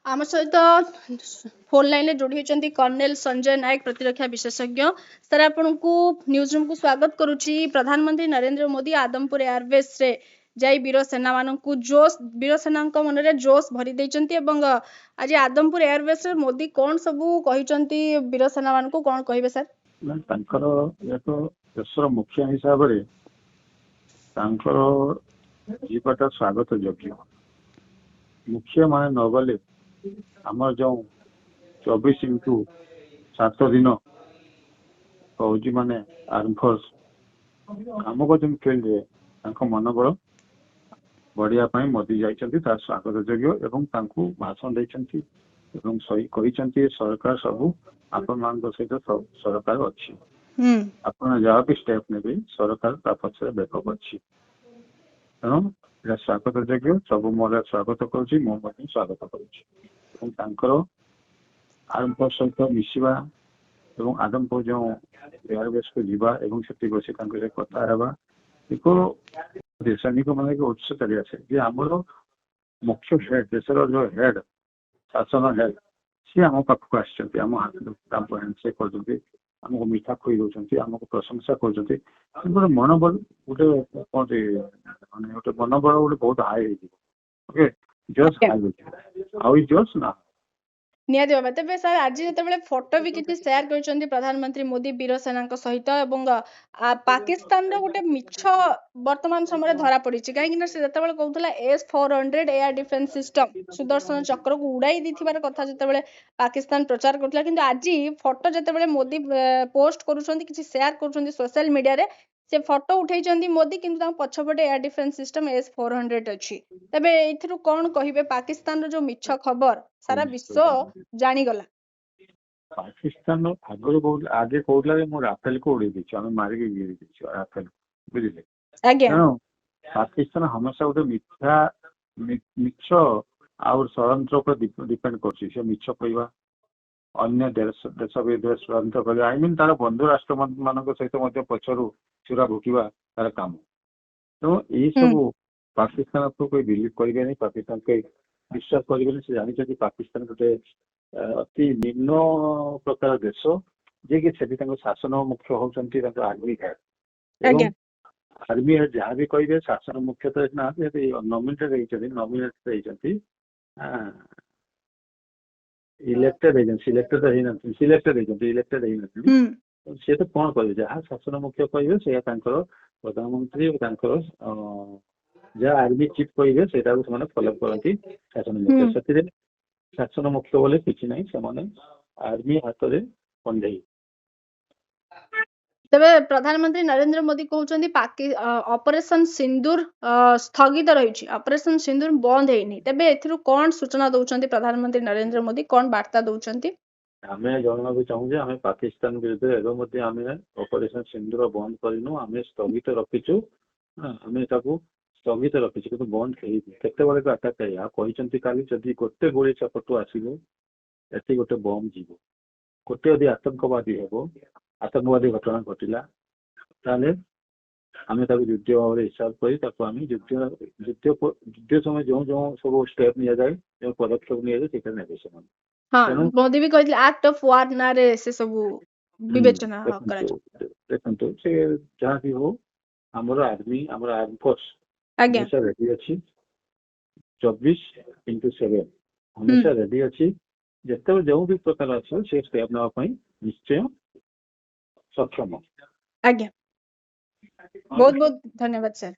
आम सहित phone line जोड़ी होती कर्नेल संजय नायक प्रतिरक्षा विशेषज्ञ सर आपण को न्यूज रूम को स्वागत करुच्ची। प्रधानमंत्री नरेंद्र मोदी आदमपुर एयरबेस रे जाई वीर सेना मानू जोश वीर सेना मन में जोश भरी देइचंती एवं आज आदमपुर एयरबेस रे मोदी कौन सबू कहिचंती वीर सेना मानू कौन कहिबे सर? देशर मुखिया हिसाब से जीवाटा स्वागत योग्य। मुखिया माने न गले आम जो 24x7 दिन फौजी माने आर्म फोर्स काम कर फील्ड मनोबल बढ़िया मोदी जाइछंती स्वागत योग्य एवं भाषण देइछंती एवं सही कहिछंती सरकार सबू आपण मान सहित सरकार अच्छी आपण जहाँ भी स्टेप ने सरकार पक्ष बैकअप अच्छी तेणु स्वागत योग्य सब मोर स्वागत करुच्ची मो स्वागत करुच्ची आर्म फोर्स सहित मिसवा एवं आदमपुर जो एयरबेस को जीवा एवं से बसी कथा हवा एक सैनिक मान उत्स चली आसे आमर मुख्य हेड देशर जो हेड शासन हेड सी आम पाखक आम हाथ हैंडसेक कर आमको मीठा खुई दौरान आमको प्रशंसा कर मनोबल गोटे गोटे मनोबल गोटे बहुत high okay just high just ना निहाती भाव तेज सर आज जो फोटो भी किसी शेयर कर प्रधानमंत्री मोदी वीर सेना सहित पाकिस्तान गोटे मिछ वर्तमान समय धरा पड़ी कहीं से कहूला S-400 air defence system Sudarshan चक्र को उड़ाई देथिबार कथा जो पाकिस्तान प्रचार करथिला किंतु आज फोटो जो मोदी पोस्ट करुछंती किसी शेयर करुछंती सोशल मीडिया रे से फोटो उठेइचंती मोदी किंतु पछपटे एयर डिफेन्स सिस्टम S-400 अच्छी तबे एथिरु कौन कहिबे पाकिस्तान रो जो मिछ खबर सारा विश्व जानीगला। पाकिस्तान आगे कहला मो राफेल को उड़ी दी आम मारिक गिरी दी राफेल बुझे पाकिस्तान हमेशा गोटे मिथ्या मिछ आउ षड्यंत्र पर डिपेंड कर मिछ कहवा अन्य देश विदेश षड्यंत्र कर आई मीन तार बंधु राष्ट्र मान सहित पछरू चूरा भुकवा तार काम तो यही सब पाकिस्तान को कोई बिलीव करें पाकिस्तान कोई विश्वास करें से जानी पाकिस्तान गोटे अति निम्न प्रकार देश जे कि शासन मुख्य होती आर्मी हेड आर्मी हेड जहाँ भी कहे शासन मुख्य तो ना नॉमिनेटेड इलेक्टेड सिलेक्टेड सी तो कौन कहे जहाँ शासन मुख्य कहे से प्रधानमंत्री जहाँ आर्मी चीफ कहे से फॉलो करती शासन मुख्य से शासन मुख्य बोले किसी ना से आर्मी हाथ में पंडेई तबे प्रधानमंत्री नरेंद्र मोदी कहते ऑपरेशन सिंदूर स्थगित रही ऑपरेशन सिंदूर बंद है तबे एथिरु कौन सूचना दौरान प्रधानमंत्री नरेंद्र मोदी कौन वार्ता दौरान आम जानवा चाहूँ आम पाकिस्तान विरुद्ध आम ऑपरेशन सिंदूर बंद करूँ आम स्थगित रखीचु आम स्थगित रखीचु कि बंद केते आटाक कहते काली जदि गोटे गोली चपटू आसो ये गोटे बम जीव गोटे यदि आतंकवादी हे आतंकवादी घटना घटला ताले आम युद्ध भाव हिसाब कर युद्ध समय जो जो सब स्टेप नि जाए जो पदक्षेप नि जाए मोदी भी कहले एक्ट ऑफ वार ना रे से सब विवेचना देखंतु से जहाँ भी हो हमर आर्मी हमर आर्म फोर्स हमेशा रेडी अच्छी 24x7 हमेशा रेडी अच्छी जिते जो भी प्रकार अच्छे से स्टेप नापी निश्चय सक्षम। आज्ञा बहुत बहुत धन्यवाद सर।